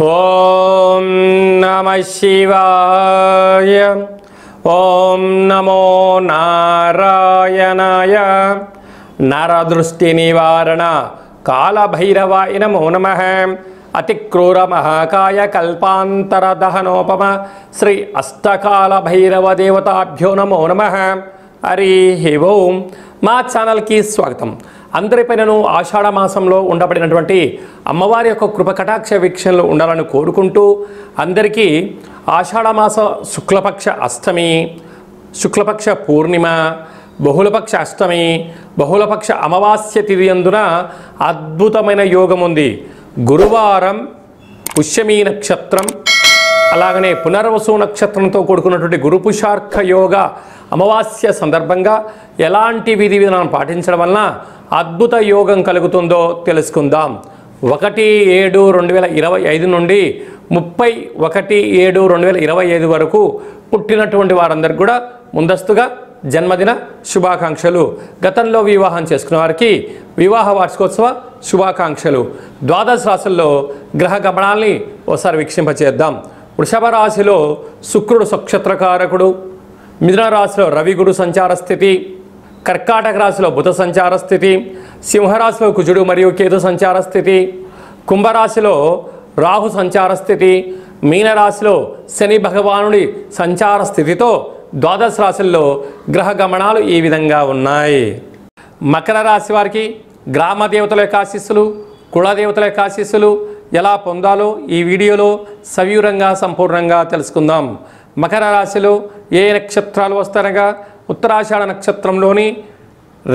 ఓం నమః శివాయ. ఓం నమో నారాయణాయ. నరదృష్టి నివారణ కాళభైరవాయ నమో నమః. అతిక్రూర మహాకాయ కల్పాంతర దహనోపమ శ్రీ అష్టకాల భైరవ దేవతాభ్యో నమో నమః. హరి ఓం. మా ఛానల్కి స్వాగతం. అందరిపైనను ఆషాఢ మాసంలో ఉండబడినటువంటి అమ్మవారి యొక్క కృప కటాక్ష వీక్షణలు ఉండాలని కోరుకుంటూ అందరికీ ఆషాఢ మాస శుక్లపక్ష అష్టమి, శుక్లపక్ష పూర్ణిమ, బహుళపక్ష అష్టమి, బహుళపక్ష అమావాస్య తిథి అందున అద్భుతమైన యోగం ఉంది. గురువారం పుష్యమీ నక్షత్రం, అలాగనే పునర్వసు నక్షత్రంతో కూడుకున్నటువంటి గురుపుషార్క యోగ అమావాస్య సందర్భంగా ఎలాంటి విధి విధానం పాటించడం వలన అద్భుత యోగం కలుగుతుందో తెలుసుకుందాం. 1/7/2025 నుండి 31/7/2025 వరకు పుట్టినటువంటి వారందరికీ కూడా ముందస్తుగా జన్మదిన శుభాకాంక్షలు. గతంలో వివాహం చేసుకున్న వారికి వివాహ వార్షికోత్సవ శుభాకాంక్షలు. ద్వాదశ రాశుల్లో గ్రహ గమనాల్ని ఒకసారి వీక్షింపచేద్దాం. వృషభ రాశిలో శుక్రుడు నక్షత్రకారకుడు, మిథున రాశిలో రవి గురు సంచార స్థితి, కర్కాటక రాశిలో బుధ సంచార స్థితి, సింహరాశిలో కుజుడు మరియు కేతు సంచార స్థితి, కుంభరాశిలో రాహు సంచార స్థితి, మీనరాశిలో శని భగవానుడి సంచార స్థితితో ద్వాదశ రాశుల్లో గ్రహ గమనాలు ఈ విధంగా ఉన్నాయి. మకర రాశి వారికి గ్రామ దేవతల యొక్క ఆశీస్సులు, కులదేవతల యొక్క ఆశీస్సులు ఎలా పొందాలో ఈ వీడియోలో సవివరంగా సంపూర్ణంగా తెలుసుకుందాం. మకర రాశిలో ఏ నక్షత్రాలు వస్తారనగా ఉత్తరాషాఢ నక్షత్రంలోని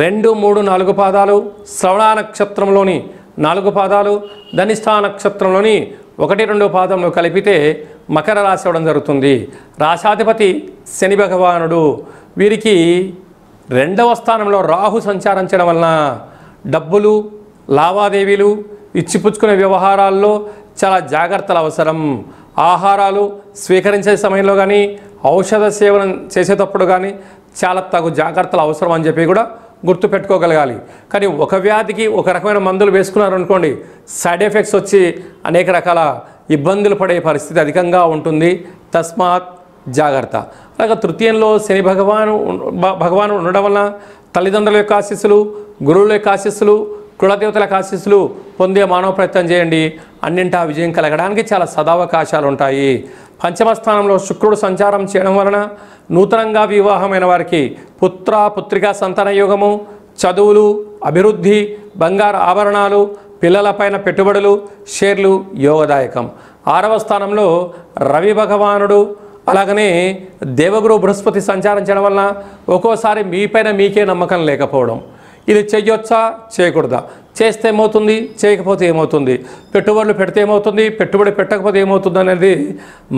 2, 3, 4 పాదాలు, శ్రవణ నక్షత్రంలోని 4 పాదాలు, ధనిష్ఠా నక్షత్రంలోని 1, 2 పాదంలో కలిపితే మకర రాశి అవడం జరుగుతుంది. రాశాధిపతి శని భగవానుడు. వీరికి 2వ స్థానంలో రాహు సంచారించడం వలన డబ్బులు, లావాదేవీలు, ఇచ్చిపుచ్చుకునే వ్యవహారాల్లో చాలా జాగ్రత్తలు అవసరం. ఆహారాలు స్వీకరించే సమయంలో కానీ, ఔషధ సేవనం చేసేటప్పుడు కానీ చాలా తగు జాగ్రత్తలు అవసరం అని చెప్పి కూడా గుర్తుపెట్టుకోగలగాలి. కానీ ఒక వ్యాధికి ఒక రకమైన మందులు వేసుకున్నారనుకోండి, సైడ్ ఎఫెక్ట్స్ వచ్చి అనేక రకాల ఇబ్బందులు పడే పరిస్థితి అధికంగా ఉంటుంది. తస్మాత్ జాగ్రత్త. అలాగే తృతీయంలో శని భగవాను ఉండడం వలన తల్లిదండ్రుల యొక్క ఆశీస్సులు, గురువుల యొక్క ఆశీస్సులు, కులదేవతల ఆశీస్సులు పొందే మానవ ప్రయత్నం చేయండి. అన్నింటా విజయం కలగడానికి చాలా సదావకాశాలు ఉంటాయి. పంచమ స్థానంలో శుక్రుడు సంచారం చేయడం వలన నూతనంగా వివాహమైన వారికి పుత్ర పుత్రికా సంతాన యోగము, చదువులు, అభివృద్ధి, బంగారు ఆభరణాలు, పిల్లలపైన పెట్టుబడులు, షేర్లు యోగదాయకం. 6వ స్థానంలో రవి భగవానుడు, అలాగనే దేవగురు బృహస్పతి సంచారం చేయడం వలన ఒక్కోసారి మీపైన మీకే నమ్మకం లేకపోవడం. ఇది చెయ్యొచ్చా, చేయకూడదా, చేస్తే ఏమవుతుంది, చేయకపోతే ఏమవుతుంది, పెట్టుబడులు పెడితే ఏమవుతుంది, పెట్టుబడి పెట్టకపోతే ఏమవుతుంది అనేది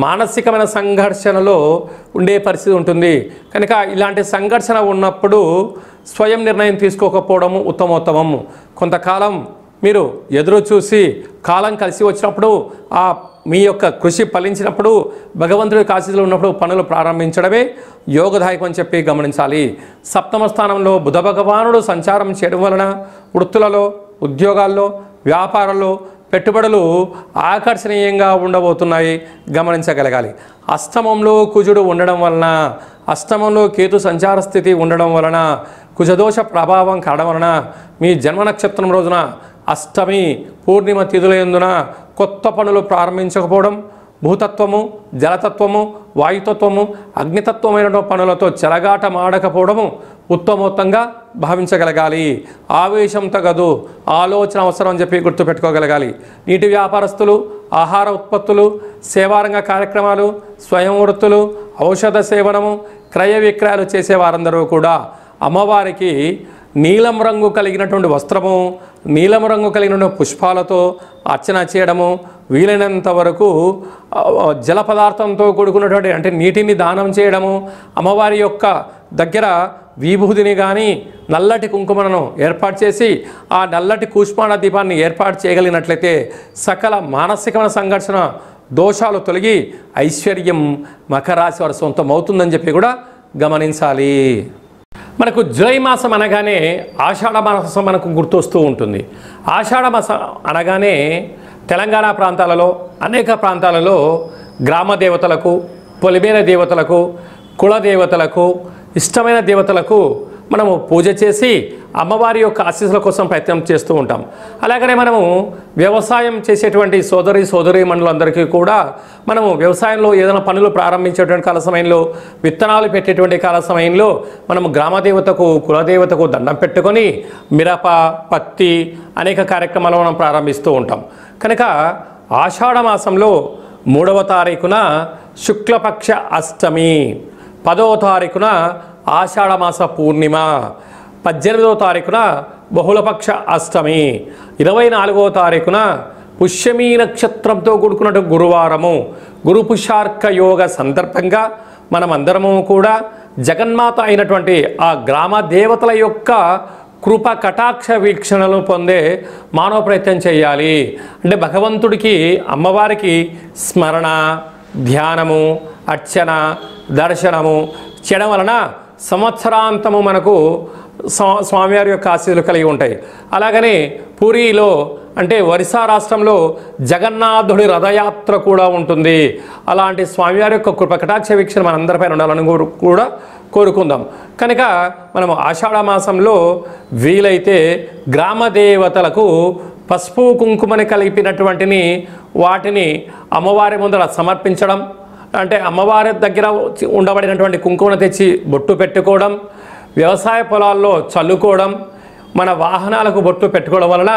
మానసికమైన సంఘర్షణలో ఉండే పరిస్థితి ఉంటుంది. కనుక ఇలాంటి సంఘర్షణ ఉన్నప్పుడు స్వయం నిర్ణయం తీసుకోకపోవడము ఉత్తమోత్తమము. కొంతకాలం మీరు ఎదురు చూసి కాలం కలిసి వచ్చినప్పుడు మీ యొక్క కృషి ఫలించినప్పుడు భగవంతుడి ఆశీస్సులు ఉన్నప్పుడు పనులు ప్రారంభించడమే యోగదాయకం అని చెప్పి గమనించాలి. 7వ స్థానంలో బుధ భగవానుడు సంచారం చేయడం వలన వృత్తులలో, ఉద్యోగాల్లో, వ్యాపారాల్లో పెట్టుబడులు ఆకర్షణీయంగా ఉండబోతున్నాయి, గమనించగలగాలి. అష్టమంలో కుజుడు ఉండడం వలన, అష్టమంలో కేతు సంచార స్థితి ఉండడం వలన, కుజదోష ప్రభావం కావడం వలన మీ జన్మ నక్షత్రం రోజున అష్టమి పూర్ణిమ తిథులందున కొత్త పనులు ప్రారంభించకపోవడం, భూతత్వము, జలతత్వము, వాయుతత్వము, అగ్నితత్వమైన పనులతో చెలగాటమాడకపోవడము ఉత్తమోత్తంగా భావించగలగాలి. ఆవేశం తగదు, ఆలోచన అవసరం అని చెప్పి గుర్తుపెట్టుకోగలగాలి. నీటి వ్యాపారస్తులు, ఆహార ఉత్పత్తులు, సేవారంగ కార్యక్రమాలు, స్వయం వృత్తులు, ఔషధ సేవనము, క్రయ విక్రయాలు చేసేవారందరూ కూడా అమ్మవారికి నీలం రంగు కలిగినటువంటి వస్త్రము, నీలం రంగు కలిగినటువంటి పుష్పాలతో అర్చన చేయడము, వీలైనంత వరకు జల పదార్థంతో కూడుకున్నటువంటి అంటే నీటిని దానం చేయడము, అమ్మవారి యొక్క దగ్గర విభూతిని కానీ నల్లటి కుంకుమను ఏర్పాటు చేసి ఆ నల్లటి కూష్మాణ దీపాన్ని ఏర్పాటు చేయగలిగినట్లయితే సకల మానసికమైన సంఘర్షణ దోషాలు తొలగి ఐశ్వర్యం మకర రాశి వారి సొంతం అవుతుందని చెప్పి కూడా గమనించాలి. మనకు జూలై మాసం అనగానే ఆషాఢ మాసం మనకు గుర్తొస్తూ ఉంటుంది. ఆషాఢ మాసం అనగానే తెలంగాణ ప్రాంతాలలో అనేక ప్రాంతాలలో గ్రామ దేవతలకు, పొలిమేర దేవతలకు, కుల దేవతలకు, ఇష్టమైన దేవతలకు మనము పూజ చేసి అమ్మవారి యొక్క ఆశీస్సుల కోసం ప్రయత్నం చేస్తూ ఉంటాం. అలాగనే మనము వ్యవసాయం చేసేటువంటి సోదరీమణులందరికీ కూడా మనము వ్యవసాయంలో ఏదైనా పనులు ప్రారంభించేటువంటి కాల సమయంలో, విత్తనాలు పెట్టేటువంటి కాల సమయంలో మనము గ్రామదేవతకు, కులదేవతకు దండం పెట్టుకొని మిరప, పత్తి అనేక కార్యక్రమాలు మనం ప్రారంభిస్తూ ఉంటాం. కనుక ఆషాఢ మాసంలో 3వ తారీఖున శుక్లపక్ష అష్టమి, 10వ తారీఖున ఆషాఢమాస పూర్ణిమ, 18వ తారీఖున బహుళపక్ష అష్టమి, 24వ తారీఖున పుష్యమీ నక్షత్రంతో కూడుకున్న గురువారము, గురు పుష్యార్క యోగ సందర్భంగా మనమందరము కూడా జగన్మాత అయినటువంటి ఆ గ్రామ దేవతల యొక్క కృప కటాక్ష వీక్షణలు పొందే మానవ ప్రయత్నం చేయాలి. అంటే భగవంతుడికి, అమ్మవారికి స్మరణ, ధ్యానము, అర్చన, దర్శనము చేయడం వలన సంవత్సరాంతము మనకు స్వామివారి యొక్క ఆశీస్సులు కలిగి ఉంటాయి. అలాగనే పూరిలో అంటే ఒరిస్సా రాష్ట్రంలో జగన్నాథుడి రథయాత్ర కూడా ఉంటుంది. అలాంటి స్వామివారి యొక్క కృప కటాక్ష వీక్షణ మనందరిపైన ఉండాలని కూడా కోరుకుందాం. కనుక మనము ఆషాఢ మాసంలో వీలైతే గ్రామ దేవతలకు పసుపు కుంకుమని కలిపినటువంటిని వాటిని అమ్మవారి ముందర సమర్పించడం, అంటే అమ్మవారి దగ్గర ఉండబడినటువంటి కుంకుమను తెచ్చి బొట్టు పెట్టుకోవడం, వ్యవసాయ పొలాల్లో చల్లుకోవడం, మన వాహనాలకు బొట్టు పెట్టుకోవడం వలన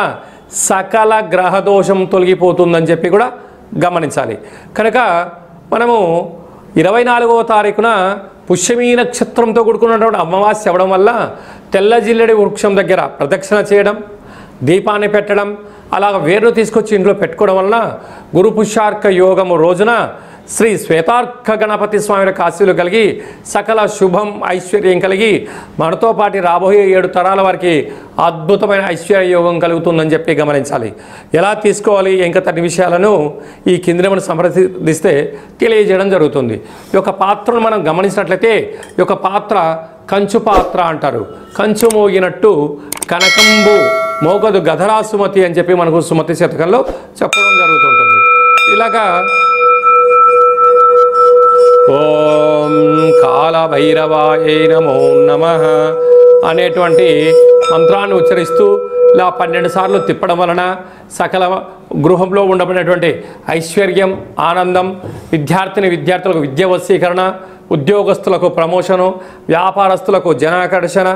సకల గ్రహదోషం తొలగిపోతుందని చెప్పి కూడా గమనించాలి. కనుక మనము 24వ తారీఖున పుష్యమీ నక్షత్రంతో కూడుకున్నటువంటి అమావాస్య అవ్వడం వల్ల తెల్ల జిల్లెడి వృక్షం దగ్గర ప్రదక్షిణ చేయడం, దీపాన్ని పెట్టడం, అలాగ వేరును తీసుకొచ్చి ఇంట్లో పెట్టుకోవడం వలన గురు పుష్యార్క యోగము రోజున శ్రీ శ్వేతార్క గణపతి స్వామి యొక్క ఆశీస్సులు కలిగి సకల శుభం ఐశ్వర్యం కలిగి మనతో పాటు రాబోయే 7 తరాల వారికి అద్భుతమైన ఐశ్వర్య యోగం కలుగుతుందని చెప్పి గమనించాలి. ఎలా తీసుకోవాలి ఇంకా తన విషయాలను ఈ కింది మనం సంప్రదిస్తే తెలియజేయడం జరుగుతుంది. ఈ యొక్క పాత్రను మనం గమనించినట్లయితే ఈ యొక్క పాత్ర కంచు పాత్ర అంటారు. కంచు మోగినట్టు కనకంబు మోగదు గధరా సుమతి అని చెప్పి మనకు సుమతి శతకంలో చెప్పడం జరుగుతుంటుంది. ఇలాగా ఓం కాలభైరవాయ నమో నమః అనేటువంటి మంత్రాన్ని ఉచ్చరిస్తూ ఇలా 12 సార్లు తిప్పడం వలన సకల గృహంలో ఉండబడినటువంటి ఐశ్వర్యం, ఆనందం, విద్యార్థులకు విద్య వశీకరణ, ఉద్యోగస్తులకు ప్రమోషను, వ్యాపారస్తులకు జనాకర్షణ,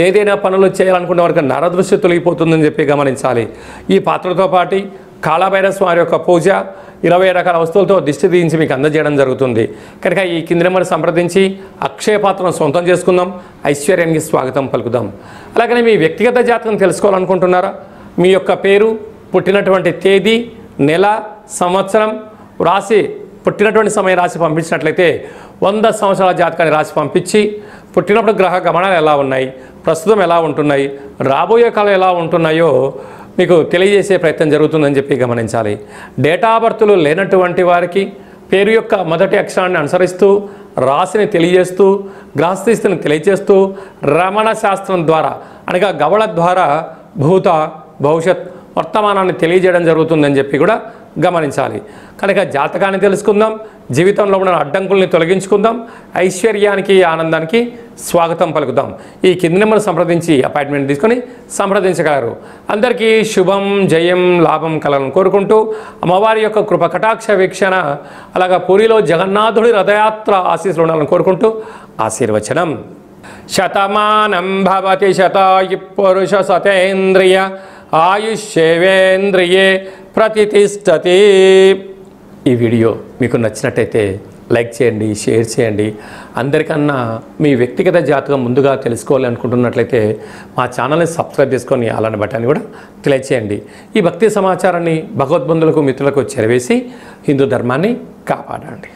ఏదైనా పనులు చేయాలనుకునే వారికి నరదృష్టి తొలగిపోతుందని చెప్పి గమనించాలి. ఈ పాత్రతో పాటు కాళభైరవ స్వామి యొక్క పూజ 20 రకాల వస్తువులతో దిష్టి తీయించి మీకు అందజేయడం జరుగుతుంది. కనుక ఈ కింది నెంబర్ సంప్రదించి అక్షయ పాత్రను సొంతం చేసుకుందాం, ఐశ్వర్యానికి స్వాగతం పలుకుదాం. అలాగనే మీ వ్యక్తిగత జాతకం తెలుసుకోవాలనుకుంటున్నారా? మీ యొక్క పేరు, పుట్టినటువంటి తేదీ, నెల, సంవత్సరం రాసి పుట్టినటువంటి సమయం రాసి పంపించినట్లయితే 100 సంవత్సరాల జాతకాన్ని రాసి పంపించి పుట్టినప్పుడు గ్రహ గమనాలు ఎలా ఉన్నాయి, ప్రస్తుతం ఎలా ఉంటున్నాయి, రాబోయే కాలం ఎలా ఉంటున్నాయో మీకు తెలియజేసే ప్రయత్నం జరుగుతుందని చెప్పి గమనించాలి. డేటా ఆఫ్ బర్త్లు లేనటువంటి వారికి పేరు యొక్క మొదటి అక్షరాన్ని అనుసరిస్తూ రాశిని తెలియజేస్తూ గ్రహస్థితిని తెలియజేస్తూ రమణ శాస్త్రం ద్వారా అనగా గవళ ద్వారా భూత భవిష్యత్ వర్తమానాన్ని తెలియజేయడం జరుగుతుందని చెప్పి కూడా గమనించాలి. కనుక జాతకాన్ని తెలుసుకుందాం, జీవితంలో ఉన్న అడ్డంకుల్ని తొలగించుకుందాం, ఐశ్వర్యానికి ఆనందానికి స్వాగతం పలుకుదాం. ఈ కింది నెంబర్ సంప్రదించి అపాయింట్మెంట్ తీసుకొని సంప్రదించగలరు. అందరికీ శుభం, జయం, లాభం కలను కోరుకుంటూ అమ్మవారి యొక్క కృప కటాక్ష వీక్షణ అలాగా పూరిలో జగన్నాథుడి రథయాత్ర ఆశీస్సులు ఉండాలని కోరుకుంటూ ఆశీర్వచనం. శతమానం భవతి శతాయు పురుష సతేంద్రియ ఆయుష్యేవేంద్రియే ప్రతిష్టతి. ఈ వీడియో మీకు నచ్చినట్టయితే లైక్ చేయండి, షేర్ చేయండి. అందరికన్నా మీ వ్యక్తిగత జాతకం ముందుగా తెలుసుకోవాలి అనుకుంటున్నట్లయితే మా ఛానల్ని సబ్స్క్రైబ్ చేసుకొని అలానే బటన్ని కూడా తెలియచేయండి. ఈ భక్తి సమాచారాన్ని భగవద్బంధులకు, మిత్రులకు చేరవేసి హిందూ ధర్మాన్ని కాపాడండి.